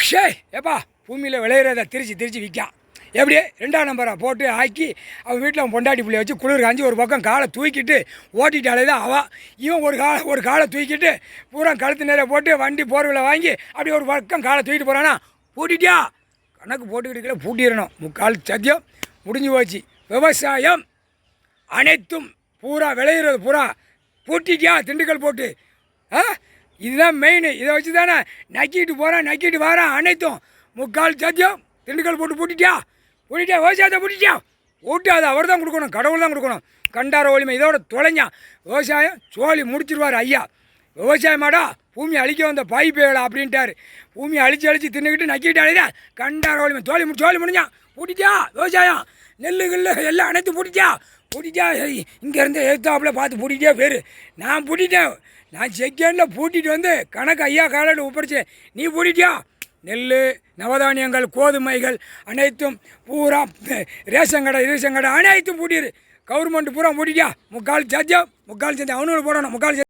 ஷே ஏப்பா பூமியில் விளையிறத திரிச்சு விற்கான். எப்படி 2ஆம் நம்பரை போட்டு ஆக்கி அவன் வீட்டில் அவன் பொண்டாட்டி பிள்ளைய வச்சு குளிர் காஞ்சி ஒரு பக்கம் காலை தூக்கிட்டு ஓட்டிட்டாலே தான் இவன் ஒரு காலை தூக்கிட்டு பூரா கழுத்து நிறைய போட்டு வண்டி போர்வில் வாங்கி அப்படி ஒரு பக்கம் காலை தூக்கிட்டு போகிறானா பூட்டிட்டியா கணக்கு போட்டுக்கிட்டு பூட்டிடணும். முக்கால் சத்தியம் முடிஞ்சு போச்சு. விவசாயம் அனைத்தும் பூரா விளையிறது பூரா பூட்டிட்டியா திண்டுக்கல் போட்டு இதுதான் மெயின். இதை வச்சு தானே நக்கிட்டு போகிறான் நக்கிட்டு வரான் அனைத்தும் முக்கால் சத்தியம் திண்டுக்கல் போட்டு பூட்டிட்டியா விவசாயத்தை பூட்டிட்டியா ஊட்டாது அவர் தான் கொடுக்கணும் கடவுள் தான் கொடுக்கணும். கண்டார ஒளிமை இதோட தொலைஞ்சான் விவசாயம் சோழி முடிச்சிருவார் ஐயா. விவசாயமாடா பூமி அழிக்க வந்த பாய்ப்பேடா அப்படின்ட்டார். பூமி அழிச்சு தின்னுக்கிட்டு நக்கிட்டாலே கண்டார ஒளிமை சோழி முடிஞ்சான் பூட்டிட்டியா விவசாயம் நெல்லு எல்லாம் அனைத்தும் பூட்டிட்டியா இங்கேருந்து எழுத்தாப்பில் பார்த்து பூட்டிகிட்டே பேர் நான் பூட்டிட்டேன். நான் செகண்டில் பூட்டிட்டு வந்து கணக்கு ஐயா காலையில் ஒப்படைச்சேன். நீ பூட்டிட்டியா நெல் நவதானியங்கள் கோதுமைகள் அனைத்தும் பூரா ரேஷன் கடை அனைத்தும் பூட்டிடு. கவர்மெண்ட் பூரா பூட்டிட்டியா முக்கால் சத்தியம் அவனுக்கு போடணும் முக்கால்